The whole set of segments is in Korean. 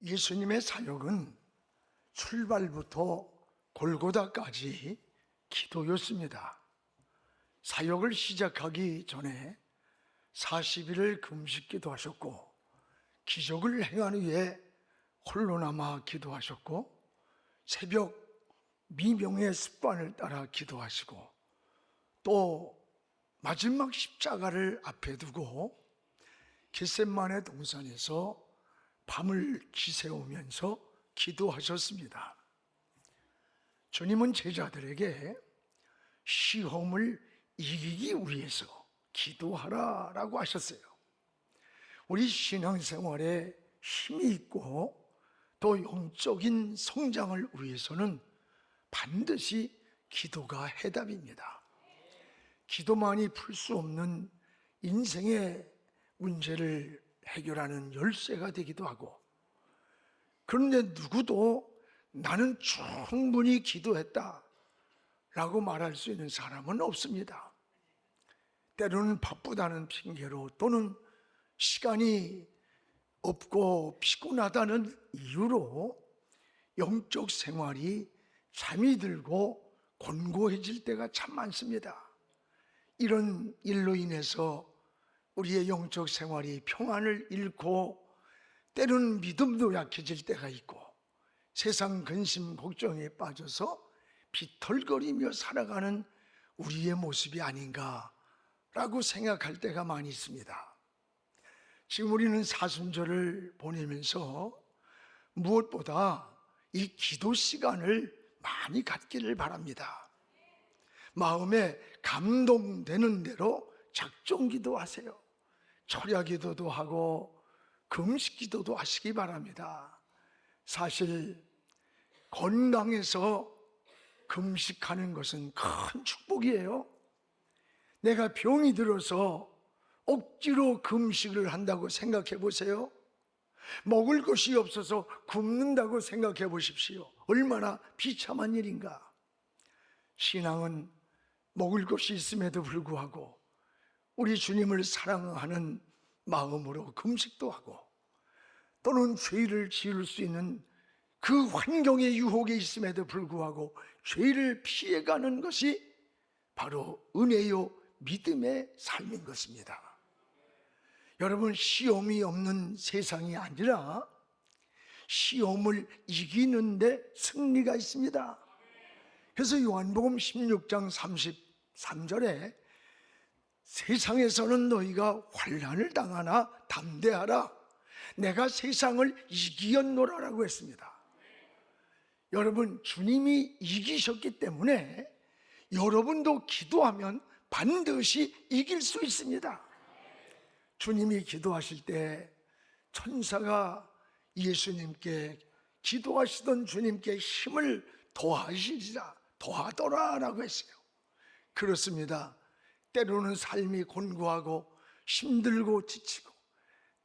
예수님의 사역은 출발부터 골고다까지 기도였습니다. 사역을 시작하기 전에 40일을 금식 기도하셨고, 기적을 행한 후에 홀로 남아 기도하셨고, 새벽 미명의 습관을 따라 기도하시고, 또 마지막 십자가를 앞에 두고 겟셋마네 동산에서 밤을 지새우면서 기도하셨습니다. 주님은 제자들에게 시험을 이기기 위해서 기도하라라고 하셨어요. 우리 신앙생활에 힘이 있고 또 영적인 성장을 위해서는 반드시 기도가 해답입니다. 기도만이 풀 수 없는 인생의 문제를 해결하는 열쇠가 되기도 하고, 그런데 누구도 나는 충분히 기도했다 라고 말할 수 있는 사람은 없습니다. 때로는 바쁘다는 핑계로, 또는 시간이 없고 피곤하다는 이유로 영적 생활이 잠이 들고 곤고해질 때가 참 많습니다. 이런 일로 인해서 우리의 영적 생활이 평안을 잃고, 때로는 믿음도 약해질 때가 있고, 세상 근심 걱정에 빠져서 비털거리며 살아가는 우리의 모습이 아닌가라고 생각할 때가 많이 있습니다. 지금 우리는 사순절을 보내면서 무엇보다 이 기도 시간을 많이 갖기를 바랍니다. 마음에 감동되는 대로 작정 기도하세요. 철야 기도도 하고 금식 기도도 하시기 바랍니다. 사실 건강해서 금식하는 것은 큰 축복이에요. 내가 병이 들어서 억지로 금식을 한다고 생각해 보세요. 먹을 것이 없어서 굶는다고 생각해 보십시오. 얼마나 비참한 일인가. 신앙은 먹을 것이 있음에도 불구하고 우리 주님을 사랑하는 마음으로 금식도 하고, 또는 죄를 지을 수 있는 그 환경의 유혹에 있음에도 불구하고 죄를 피해가는 것이 바로 은혜요 믿음의 삶인 것입니다. 여러분, 시험이 없는 세상이 아니라 시험을 이기는데 승리가 있습니다. 그래서 요한복음 16장 33절에 세상에서는 너희가 환난을 당하나 담대하라, 내가 세상을 이기었노라라고 했습니다. 여러분, 주님이 이기셨기 때문에 여러분도 기도하면 반드시 이길 수 있습니다. 주님이 기도하실 때 천사가 예수님께, 기도하시던 주님께 힘을 더하더라라고 했어요. 그렇습니다. 때로는 삶이 곤고하고 힘들고 지치고,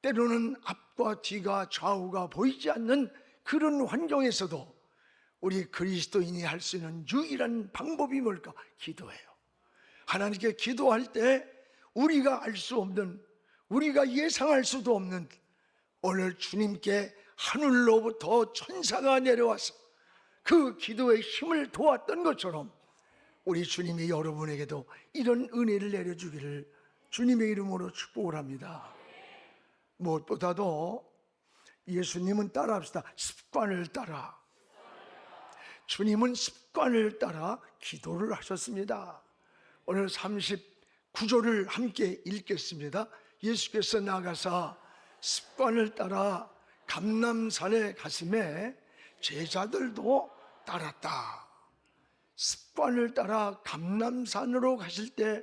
때로는 앞과 뒤가 좌우가 보이지 않는 그런 환경에서도 우리 그리스도인이 할 수 있는 유일한 방법이 뭘까? 기도예요. 하나님께 기도할 때 우리가 알 수 없는, 우리가 예상할 수도 없는, 오늘 주님께 하늘로부터 천사가 내려와서 그 기도의 힘을 도왔던 것처럼 우리 주님이 여러분에게도 이런 은혜를 내려주기를 주님의 이름으로 축복을 합니다. 무엇보다도 예수님은 따라합시다. 습관을 따라. 주님은 습관을 따라 기도를 하셨습니다. 오늘 39절을 함께 읽겠습니다. 예수께서 나가사 습관을 따라 감람산에 가심에 제자들도 따랐다. 습관을 따라 감람산으로 가실 때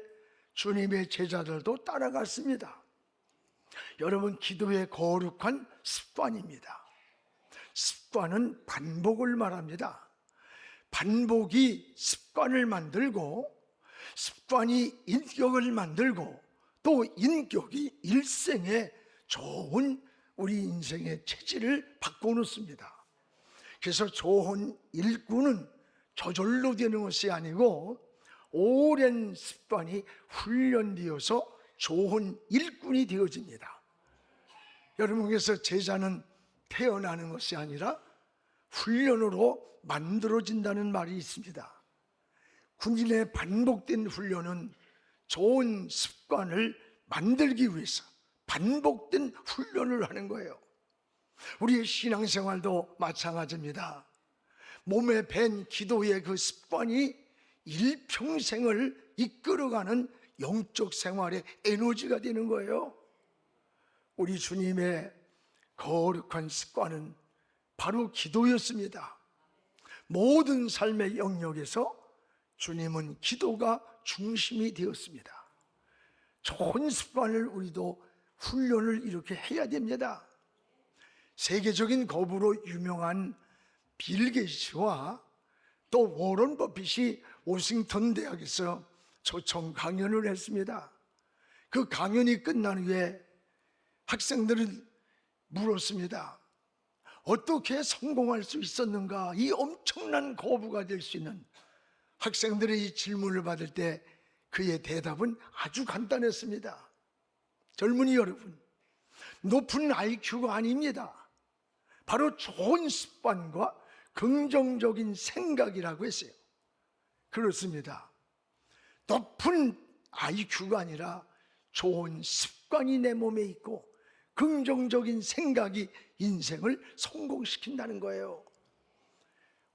주님의 제자들도 따라갔습니다. 여러분, 기도의 거룩한 습관입니다. 습관은 반복을 말합니다. 반복이 습관을 만들고, 습관이 인격을 만들고, 또 인격이 일생에 좋은 우리 인생의 체질을 바꿔놓습니다. 그래서 좋은 일꾼은 저절로 되는 것이 아니고 오랜 습관이 훈련되어서 좋은 일꾼이 되어집니다. 여러분께서 제자는 태어나는 것이 아니라 훈련으로 만들어진다는 말이 있습니다. 군인의 반복된 훈련은 좋은 습관을 만들기 위해서 반복된 훈련을 하는 거예요. 우리의 신앙생활도 마찬가지입니다. 몸에 밴 기도의 그 습관이 일평생을 이끌어가는 영적 생활의 에너지가 되는 거예요. 우리 주님의 거룩한 습관은 바로 기도였습니다. 모든 삶의 영역에서 주님은 기도가 중심이 되었습니다. 좋은 습관을 우리도 훈련을 이렇게 해야 됩니다. 세계적인 거부로 유명한 빌 게이츠와 또 워런 버핏이 워싱턴 대학에서 초청 강연을 했습니다. 그 강연이 끝난 후에 학생들은 물었습니다. 어떻게 성공할 수 있었는가? 이 엄청난 거부가 될 수 있는 학생들의 이 질문을 받을 때 그의 대답은 아주 간단했습니다. 젊은이 여러분, 높은 IQ가 아닙니다. 바로 좋은 습관과 긍정적인 생각이라고 했어요. 그렇습니다. 높은 IQ가 아니라 좋은 습관이 내 몸에 있고 긍정적인 생각이 인생을 성공시킨다는 거예요.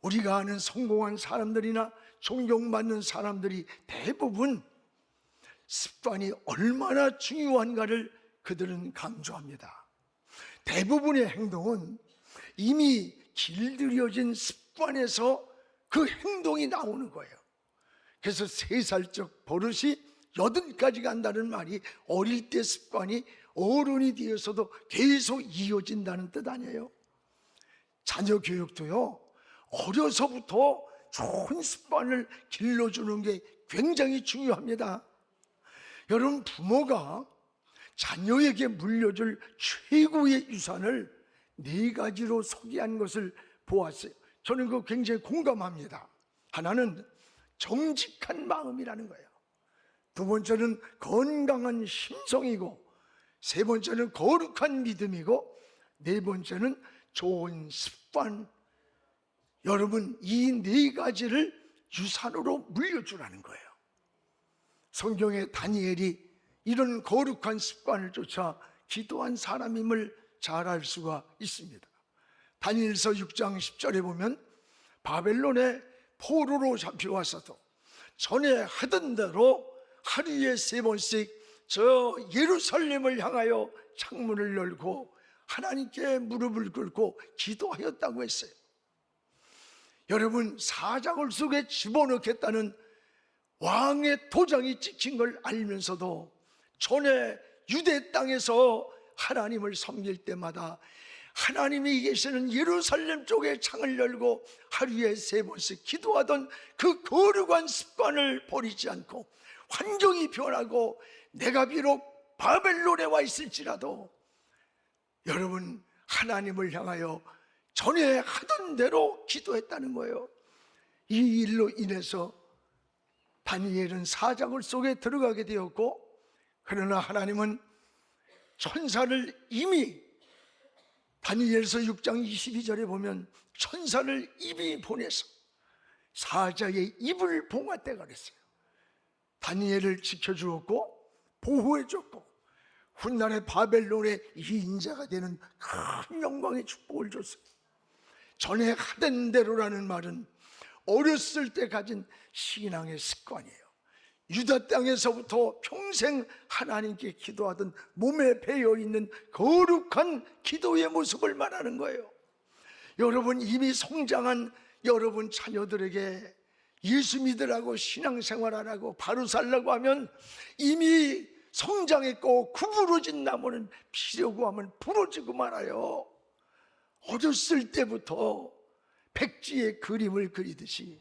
우리가 아는 성공한 사람들이나 존경받는 사람들이 대부분 습관이 얼마나 중요한가를 그들은 강조합니다. 대부분의 행동은 이미 길들여진 습관에서 그 행동이 나오는 거예요. 그래서 3살적 버릇이 8까지 간다는 말이 어릴 때 습관이 어른이 되어서도 계속 이어진다는 뜻 아니에요? 자녀 교육도요, 어려서부터 좋은 습관을 길러주는 게 굉장히 중요합니다. 여러분, 부모가 자녀에게 물려줄 최고의 유산을 4가지로 소개한 것을 보았어요. 저는 그거 굉장히 공감합니다. 하나는 정직한 마음이라는 거예요. 2번째는 건강한 심성이고, 3번째는 거룩한 믿음이고, 4번째는 좋은 습관. 여러분, 이 4가지를 유산으로 물려주라는 거예요. 성경의 다니엘이 이런 거룩한 습관을 쫓아 기도한 사람임을 잘 알 수가 있습니다. 다니엘서 6장 10절에 보면 바벨론에 포로로 잡혀왔어도 전에 하던 대로 하루에 3번씩 저 예루살렘을 향하여 창문을 열고 하나님께 무릎을 꿇고 기도하였다고 했어요. 여러분, 사자굴 속에 집어넣겠다는 왕의 도장이 찍힌 걸 알면서도 전에 유대 땅에서 하나님을 섬길 때마다 하나님이 계시는 예루살렘 쪽에 창을 열고 하루에 3번씩 기도하던 그 거룩한 습관을 버리지 않고, 환경이 변하고 내가 비록 바벨론에 와 있을지라도 여러분, 하나님을 향하여 전에 하던 대로 기도했다는 거예요. 이 일로 인해서 다니엘은 사자굴 속에 들어가게 되었고, 그러나 하나님은 천사를 이미 다니엘서 6장 22절에 보면 천사를 이미 보내서 사자의 입을 봉하때 그랬어요. 다니엘을 지켜주었고 보호해줬고 훗날에 바벨론의 인자가 되는 큰 영광의 축복을 줬어요. 전에 하던 대로라는 말은 어렸을 때 가진 신앙의 습관이에요. 유다 땅에서부터 평생 하나님께 기도하던 몸에 배어있는 거룩한 기도의 모습을 말하는 거예요. 여러분, 이미 성장한 여러분 자녀들에게 예수 믿으라고 신앙생활하라고 바로 살라고 하면 이미 성장했고 구부러진 나무는 피려고 하면 부러지고 말아요. 어렸을 때부터 백지의 그림을 그리듯이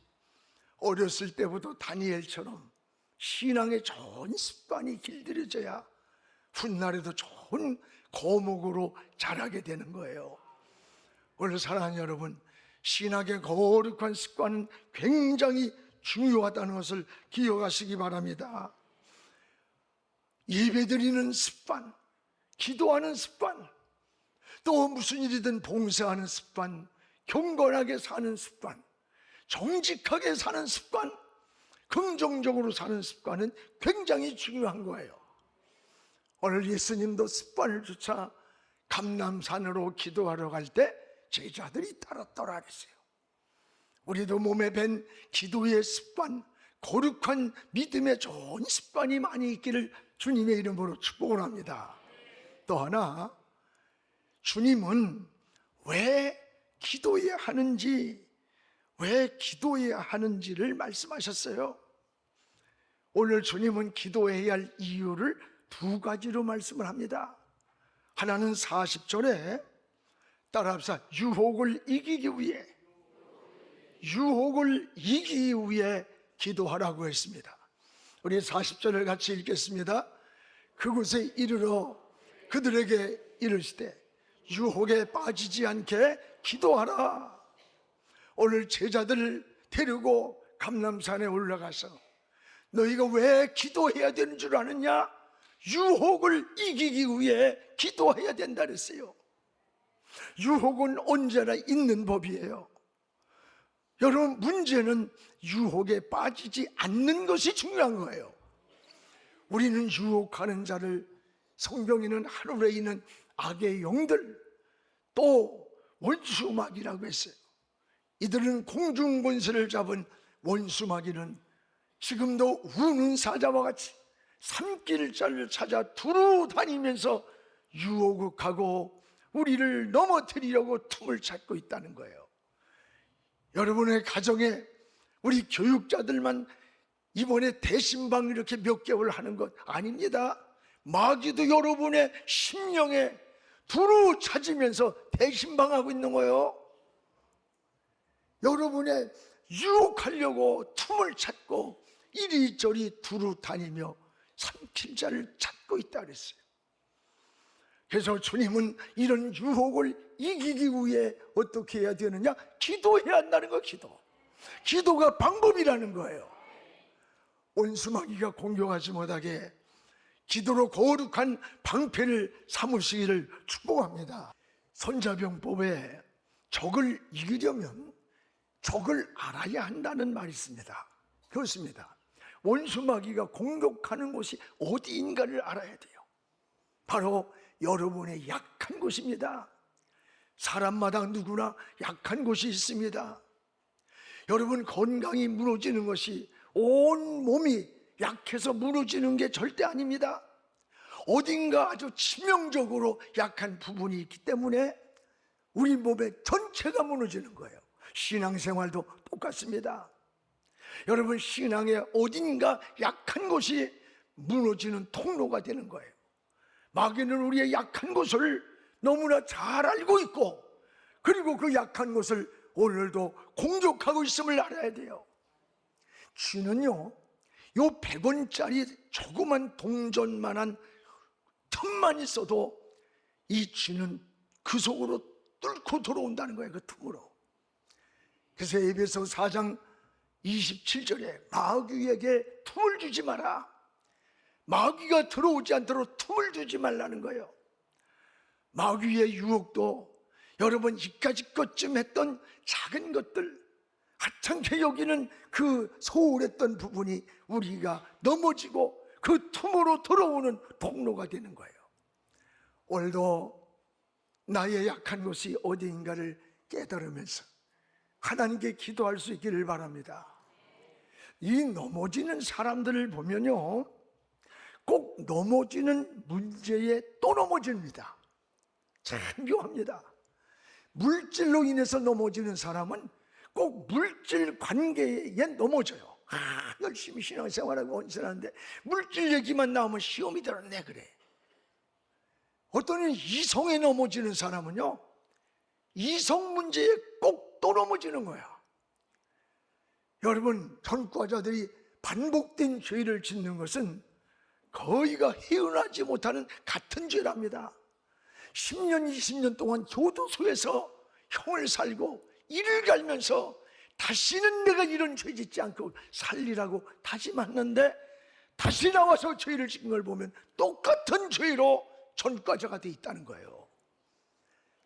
어렸을 때부터 다니엘처럼 신앙의 좋은 습관이 길들여져야 훗날에도 좋은 거목으로 자라게 되는 거예요. 오늘 사랑하는 여러분, 신학의 거룩한 습관은 굉장히 중요하다는 것을 기억하시기 바랍니다. 예배드리는 습관, 기도하는 습관, 또 무슨 일이든 봉사하는 습관, 경건하게 사는 습관, 정직하게 사는 습관, 긍정적으로 사는 습관은 굉장히 중요한 거예요. 오늘 예수님도 습관을 쫓아 감람산으로 기도하러 갈 때 제자들이 따랐더라 그랬어요. 우리도 몸에 밴 기도의 습관, 거룩한 믿음의 좋은 습관이 많이 있기를 주님의 이름으로 축복을 합니다. 또 하나, 주님은 왜 기도해야 하는지, 왜 기도해야 하는지를 말씀하셨어요. 오늘 주님은 기도해야 할 이유를 두 가지로 말씀을 합니다. 하나는 40절에 따라합시다. 유혹을 이기기 위해 기도하라고 했습니다. 우리 40절을 같이 읽겠습니다. 그곳에 이르러 그들에게 이르시되 유혹에 빠지지 않게 기도하라. 오늘 제자들을 데리고 감람산에 올라가서 너희가 왜 기도해야 되는 줄 아느냐? 유혹을 이기기 위해 기도해야 된다 그랬어요. 유혹은 언제나 있는 법이에요. 여러분, 문제는 유혹에 빠지지 않는 것이 중요한 거예요. 우리는 유혹하는 자를 성경에는 하늘에 있는 악의 영들, 또 원수마귀라고 했어요. 이들은 공중권세를 잡은 원수마귀는 지금도 우는 사자와 같이 산길자를 찾아 두루 다니면서 유혹하고 우리를 넘어뜨리려고 틈을 찾고 있다는 거예요. 여러분의 가정에 우리 교육자들만 이번에 대신방 이렇게 몇 개월 하는 것 아닙니다. 마귀도 여러분의 심령에 두루 찾으면서 대신방하고 있는 거예요. 여러분의 유혹하려고 틈을 찾고 이리저리 두루 다니며 삼킬자를 찾고 있다 그랬어요. 그래서 주님은 이런 유혹을 이기기 위해 어떻게 해야 되느냐? 기도해야 한다는 거. 기도가 방법이라는 거예요. 원수마귀가 공격하지 못하게 기도로 거룩한 방패를 삼으시기를 축복합니다. 손자병법에 적을 이기려면 적을 알아야 한다는 말이 있습니다. 그렇습니다. 원수마귀가 공격하는 곳이 어디인가를 알아야 돼요. 바로 여러분의 약한 곳입니다. 사람마다 누구나 약한 곳이 있습니다. 여러분, 건강이 무너지는 것이 온 몸이 약해서 무너지는 게 절대 아닙니다. 어딘가 아주 치명적으로 약한 부분이 있기 때문에 우리 몸의 전체가 무너지는 거예요. 신앙생활도 똑같습니다. 여러분, 신앙에 어딘가 약한 곳이 무너지는 통로가 되는 거예요. 마귀는 우리의 약한 곳을 너무나 잘 알고 있고, 그리고 그 약한 곳을 오늘도 공격하고 있음을 알아야 돼요. 쥐는요, 요 100원짜리 조그만 동전만한 틈만 있어도 이 쥐는 그 속으로 뚫고 들어온다는 거예요. 그 틈으로. 그래서 에베소 4장 27절에 마귀에게 틈을 주지 마라. 마귀가 들어오지 않도록 틈을 두지 말라는 거예요. 마귀의 유혹도 여러분 이까짓 것쯤 했던 작은 것들, 하찮게 여기는 그 소홀했던 부분이 우리가 넘어지고 그 틈으로 들어오는 통로가 되는 거예요. 오늘도 나의 약한 곳이 어디인가를 깨달으면서 하나님께 기도할 수 있기를 바랍니다. 이 넘어지는 사람들을 보면요, 꼭 넘어지는 문제에 또 넘어집니다. 참 묘합니다. 물질로 인해서 넘어지는 사람은 꼭 물질 관계에 넘어져요. 열심히 신앙생활하고 온전한데 물질 얘기만 나오면 시험이 들었네 그래. 어떤 이성에 넘어지는 사람은요, 이성 문제에 꼭 또 넘어지는 거야. 여러분, 전과자들이 반복된 죄를 짓는 것은 거의가 헤어나지 못하는 같은 죄랍니다. 10년, 20년 동안 교도소에서 형을 살고 이를 갈면서 다시는 내가 이런 죄 짓지 않고 살리라고 다짐했는데 다시 나와서 죄를 짓는 걸 보면 똑같은 죄로 전과자가 돼 있다는 거예요.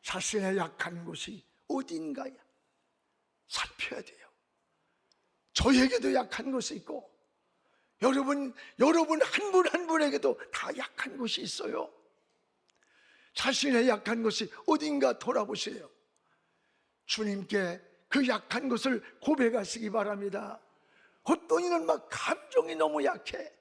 자신의 약한 곳이 어딘가에 살펴야 돼요. 저에게도 약한 곳이 있고 여러분 한 분 한 분에게도 다 약한 곳이 있어요. 자신의 약한 곳이 어딘가 돌아보세요. 주님께 그 약한 것을 고백하시기 바랍니다. 어떤 이는 막 감정이 너무 약해.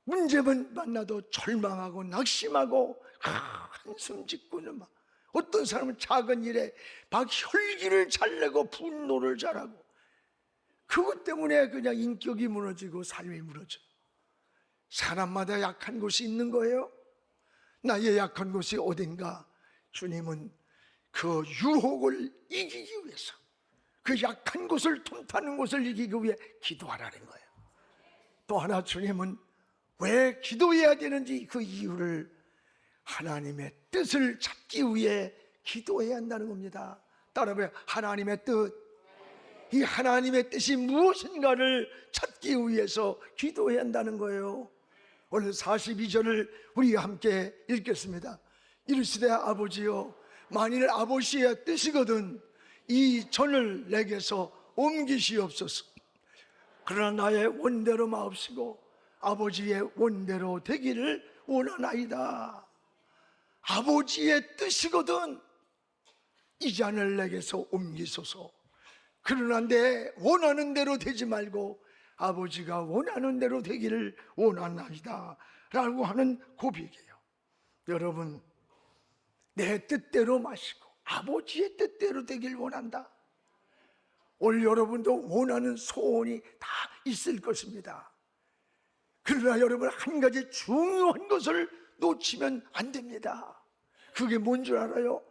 문제만 만나도 절망하고 낙심하고 한숨 짓고는 막, 어떤 사람은 작은 일에 막 혈기를 잘 내고 분노를 잘하고, 그것 때문에 그냥 인격이 무너지고 삶이 무너져요. 사람마다 약한 곳이 있는 거예요. 나의 약한 곳이 어딘가, 주님은 그 유혹을 이기기 위해서, 그 약한 곳을 틈타는 곳을 이기기 위해 기도하라는 거예요. 또 하나, 주님은 왜 기도해야 되는지 그 이유를, 하나님의 뜻을 찾기 위해 기도해야 한다는 겁니다. 따라해봐요. 하나님의 뜻. 이 하나님의 뜻이 무엇인가를 찾기 위해서 기도해야 한다는 거예요. 오늘 42절을 우리 함께 읽겠습니다. 이르시되 아버지여, 만일 아버지의 뜻이거든 이 전을 내게서 옮기시옵소서. 그러나 나의 원대로 마옵시고 아버지의 원대로 되기를 원하나이다. 아버지의 뜻이거든 이 잔을 내게서 옮기소서. 그러나 내 원하는 대로 되지 말고 아버지가 원하는 대로 되기를 원하나이다 라고 하는 고백이에요. 여러분, 내 뜻대로 마시고 아버지의 뜻대로 되길 원한다. 오늘 여러분도 원하는 소원이 다 있을 것입니다. 그러나 여러분, 한 가지 중요한 것을 놓치면 안 됩니다. 그게 뭔 줄 알아요?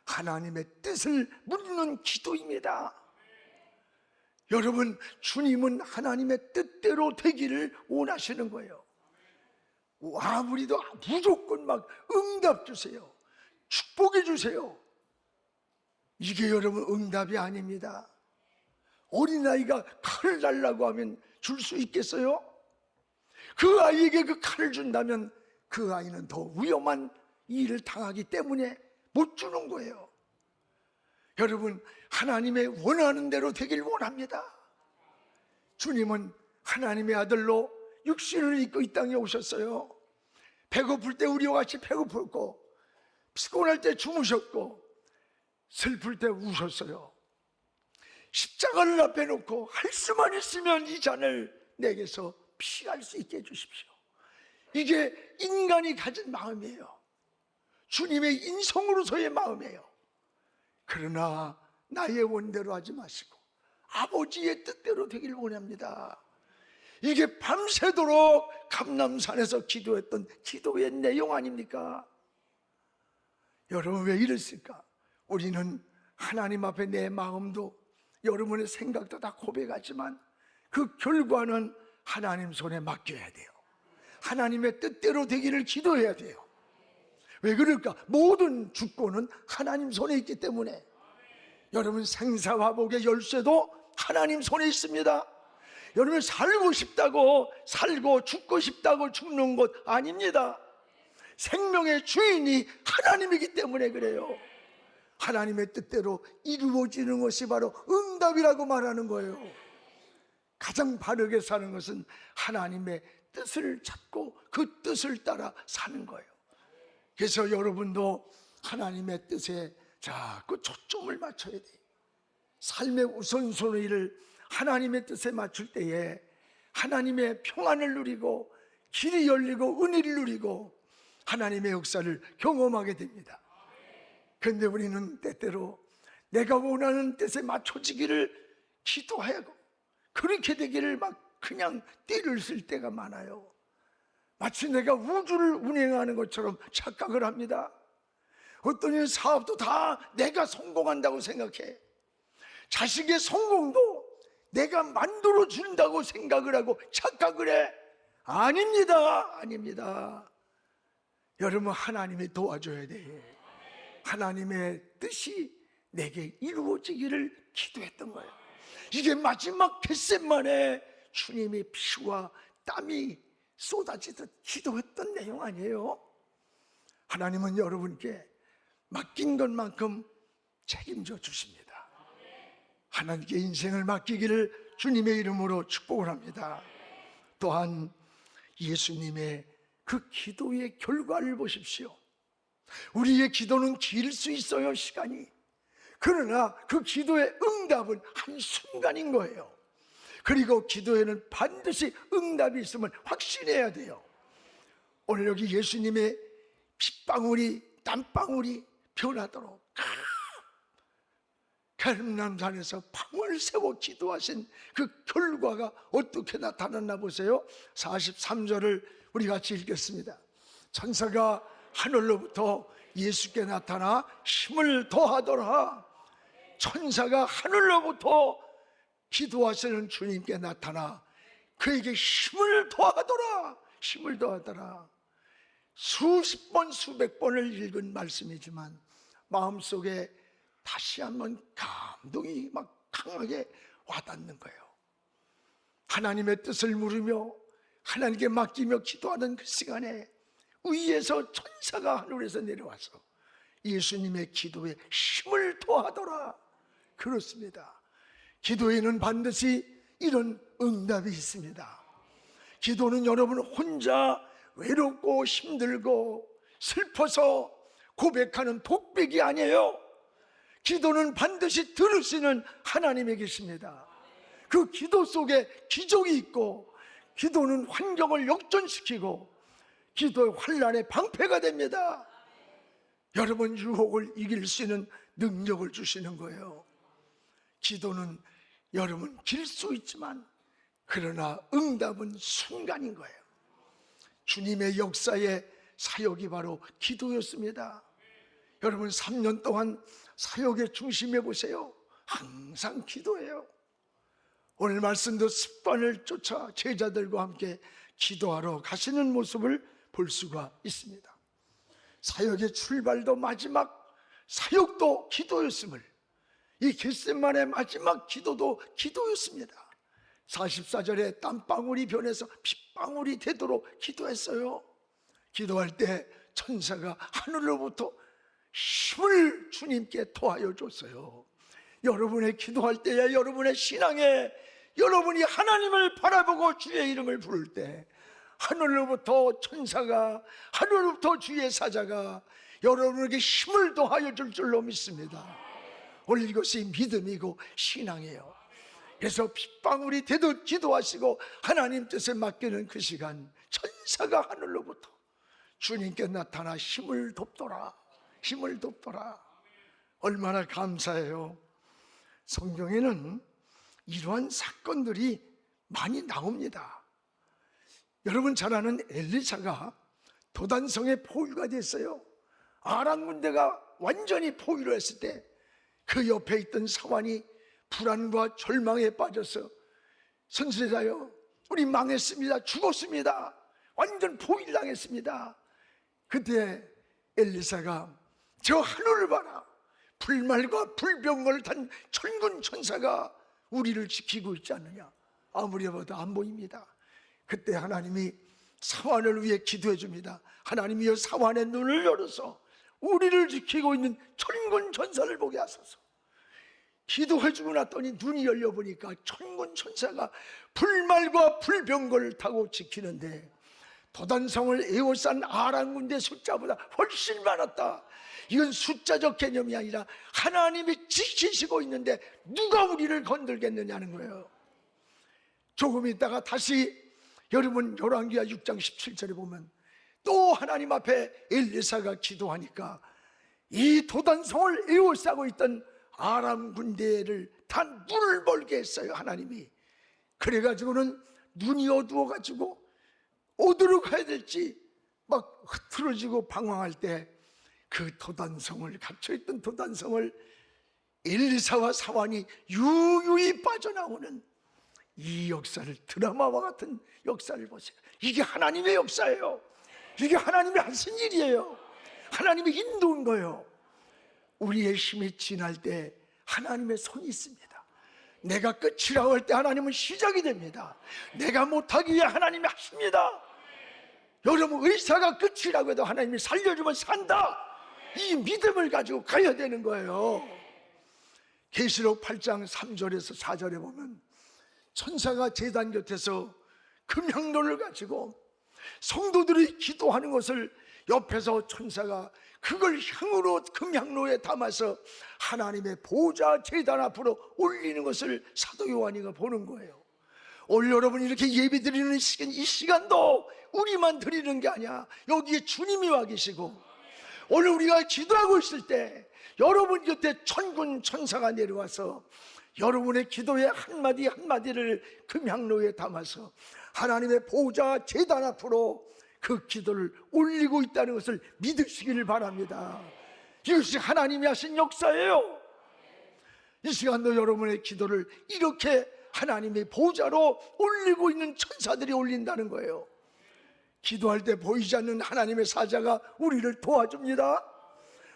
하나님의 뜻을 묻는 기도입니다. 여러분, 주님은 하나님의 뜻대로 되기를 원하시는 거예요. 아무리도 무조건 막 응답 주세요, 축복해 주세요, 이게 여러분 응답이 아닙니다. 어린아이가 칼을 달라고 하면 줄 수 있겠어요? 그 아이에게 그 칼을 준다면 그 아이는 더 위험한 일을 당하기 때문에 못 주는 거예요. 여러분, 하나님의 원하는 대로 되길 원합니다. 주님은 하나님의 아들로 육신을 입고 이 땅에 오셨어요. 배고플 때 우리와 같이 배고팠고, 피곤할 때 주무셨고, 슬플 때 우셨어요. 십자가를 앞에 놓고 할 수만 있으면 이 잔을 내게서 피할 수 있게 해주십시오. 이게 인간이 가진 마음이에요. 주님의 인성으로서의 마음이에요. 그러나 나의 원대로 하지 마시고 아버지의 뜻대로 되길 원합니다. 이게 밤새도록 감람산에서 기도했던 기도의 내용 아닙니까? 여러분, 왜 이랬을까? 우리는 하나님 앞에 내 마음도 여러분의 생각도 다 고백하지만 그 결과는 하나님 손에 맡겨야 돼요. 하나님의 뜻대로 되기를 기도해야 돼요. 왜 그럴까? 모든 주권은 하나님 손에 있기 때문에. 여러분, 생사화복의 열쇠도 하나님 손에 있습니다. 여러분, 살고 싶다고 살고 죽고 싶다고 죽는 것 아닙니다. 생명의 주인이 하나님이기 때문에 그래요. 하나님의 뜻대로 이루어지는 것이 바로 응답이라고 말하는 거예요. 가장 바르게 사는 것은 하나님의 뜻을 찾고 그 뜻을 따라 사는 거예요. 그래서 여러분도 하나님의 뜻에 자꾸 초점을 맞춰야 돼요. 삶의 우선순위를 하나님의 뜻에 맞출 때에 하나님의 평안을 누리고 길이 열리고 은혜를 누리고 하나님의 역사를 경험하게 됩니다. 그런데 우리는 때때로 내가 원하는 뜻에 맞춰지기를 기도하고 그렇게 되기를 막 그냥 띠를 쓸 때가 많아요. 마치 내가 우주를 운행하는 것처럼 착각을 합니다. 어떤 일 사업도 다 내가 성공한다고 생각해. 자식의 성공도 내가 만들어 준다고 생각을 하고 착각을 해. 아닙니다. 아닙니다. 여러분, 하나님이 도와줘야 돼요. 하나님의 뜻이 내게 이루어지기를 기도했던 거예요. 이게 마지막 겟셋만에 주님이 피와 땀이 쏟아지듯 기도했던 내용 아니에요? 하나님은 여러분께 맡긴 것만큼 책임져 주십니다. 하나님께 인생을 맡기기를 주님의 이름으로 축복을 합니다. 또한 예수님의 그 기도의 결과를 보십시오. 우리의 기도는 길 수 있어요, 시간이. 그러나 그 기도의 응답은 한순간인 거예요. 그리고 기도에는 반드시 응답이 있음을 확신해야 돼요. 오늘 여기 예수님의 핏방울이 땀방울이 변하도록 가늠산에서 방울 세워 기도하신 그 결과가 어떻게 나타났나 보세요. 43절을 우리 같이 읽겠습니다. 천사가 하늘로부터 예수께 나타나 힘을 더하더라. 천사가 하늘로부터 기도하시는 주님께 나타나 그에게 힘을 더하더라. 힘을 더하더라. 수십 번 수백 번을 읽은 말씀이지만 마음속에 다시 한번 감동이 막 강하게 와닿는 거예요. 하나님의 뜻을 물으며 하나님께 맡기며 기도하는 그 시간에 위에서 천사가 하늘에서 내려와서 예수님의 기도에 힘을 더하더라. 그렇습니다. 기도에는 반드시 이런 응답이 있습니다. 기도는 여러분 혼자 외롭고 힘들고 슬퍼서 고백하는 독백이 아니에요. 기도는 반드시 들으시는 하나님이 계십니다. 그 기도 속에 기적이 있고, 기도는 환경을 역전시키고 기도의 환란의 방패가 됩니다. 여러분 유혹을 이길 수 있는 능력을 주시는 거예요. 기도는 여러분 길 수 있지만 그러나 응답은 순간인 거예요. 주님의 역사의 사역이 바로 기도였습니다. 여러분 3년 동안 사역의 중심에 보세요. 항상 기도해요. 오늘 말씀도 습관을 쫓아 제자들과 함께 기도하러 가시는 모습을 볼 수가 있습니다. 사역의 출발도 마지막 사역도 기도였음을, 이 겟세마네 마지막 기도도 기도였습니다. 44절에 땀방울이 변해서 핏방울이 되도록 기도했어요. 기도할 때 천사가 하늘로부터 힘을 주님께 토하여 줬어요. 여러분의 기도할 때에, 여러분의 신앙에, 여러분이 하나님을 바라보고 주의 이름을 부를 때 하늘로부터 천사가, 하늘로부터 주의 사자가 여러분에게 힘을 더하여 줄 줄로 믿습니다. 오늘 이것이 믿음이고 신앙이에요. 그래서 핏방울이 되듯 기도하시고 하나님 뜻에 맡기는 그 시간, 천사가 하늘로부터 주님께 나타나 힘을 돕더라. 힘을 돕더라. 얼마나 감사해요. 성경에는 이러한 사건들이 많이 나옵니다. 여러분 잘 아는 엘리사가 도단성의 포위가 됐어요. 아람 군대가 완전히 포위를 했을 때 그 옆에 있던 사환이 불안과 절망에 빠져서 선지자여, 우리 망했습니다. 죽었습니다. 완전 포위를 당했습니다. 그때 엘리사가 저 하늘을 봐라. 불말과 불병거를 탄 천군 천사가 우리를 지키고 있지 않느냐. 아무리 봐도 안 보입니다. 그때 하나님이 사환을 위해 기도해 줍니다. 하나님이여 사환의 눈을 열어서 우리를 지키고 있는 천군 천사를 보게 하소서. 기도해주고 났더니 눈이 열려보니까 천군 천사가 불말과 불병거를 타고 지키는데 도단성을 에워싼 아람 군대 숫자보다 훨씬 많았다. 이건 숫자적 개념이 아니라 하나님이 지키시고 있는데 누가 우리를 건들겠느냐는 거예요. 조금 있다가 다시 여러분 열왕기하 6장 17절에 보면 또 하나님 앞에 엘리사가 기도하니까 이 도단성을 에워싸고 있던 아람 군대를 다 눈을 멀게 했어요. 하나님이. 그래가지고는 눈이 어두워가지고 어디로 가야 될지 막 흐트러지고 방황할 때 그 도단성을, 갇혀있던 도단성을 엘리사와 사환이 유유히 빠져나오는 이 역사를, 드라마와 같은 역사를 보세요. 이게 하나님의 역사예요. 이게 하나님이 하신 일이에요. 하나님이 인도한 거예요. 우리의 힘이 지날 때 하나님의 손이 있습니다. 내가 끝이라고 할 때 하나님은 시작이 됩니다. 내가 못하기 위해 하나님이 하십니다. 여러분 의사가 끝이라고 해도 하나님이 살려주면 산다. 이 믿음을 가지고 가야 되는 거예요. 계시록 8장 3절에서 4절에 보면 천사가 제단 곁에서 금향로를 가지고 성도들이 기도하는 것을 옆에서 천사가 그걸 향으로 금향로에 담아서 하나님의 보좌 제단 앞으로 올리는 것을 사도 요한이가 보는 거예요. 오늘 여러분 이렇게 예배 드리는 이 시간도 우리만 드리는 게 아니야. 여기에 주님이 와 계시고, 오늘 우리가 기도하고 있을 때 여러분 곁에 천군 천사가 내려와서 여러분의 기도의 한마디 한마디를 금향로에 담아서 하나님의 보좌 제단 앞으로 그 기도를 올리고 있다는 것을 믿으시기를 바랍니다. 이것이 하나님이 하신 역사예요. 이 시간도 여러분의 기도를 이렇게 하나님의 보좌로 올리고 있는 천사들이 올린다는 거예요. 기도할 때 보이지 않는 하나님의 사자가 우리를 도와줍니다.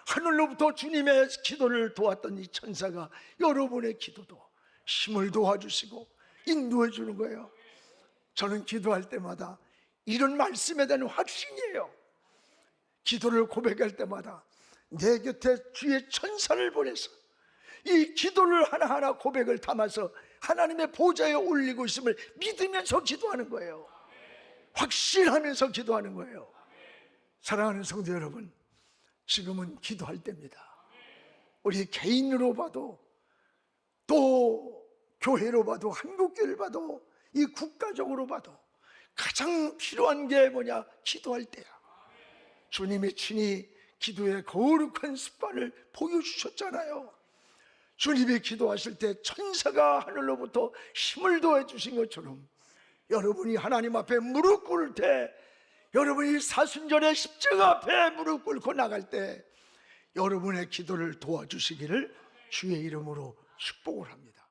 하늘로부터 주님의 기도를 도왔던 이 천사가 여러분의 기도도 힘을 도와주시고 인도해 주는 거예요. 저는 기도할 때마다 이런 말씀에 대한 확신이에요. 기도를 고백할 때마다 내 곁에 주의 천사를 보내서 이 기도를 하나하나 고백을 담아서 하나님의 보좌에 올리고 있음을 믿으면서 기도하는 거예요. 확신하면서 기도하는 거예요. 사랑하는 성도 여러분, 지금은 기도할 때입니다. 우리 개인으로 봐도 또 교회로 봐도 한국교회를 봐도 이 국가적으로 봐도 가장 필요한 게 뭐냐? 기도할 때야. 주님이 친히 기도의 거룩한 습관을 보여주셨잖아요. 주님이 기도하실 때 천사가 하늘로부터 힘을 더해 주신 것처럼 여러분이 하나님 앞에 무릎 꿇을 때, 여러분이 사순절의 십자가 앞에 무릎 꿇고 나갈 때 여러분의 기도를 도와주시기를 주의 이름으로 축복을 합니다.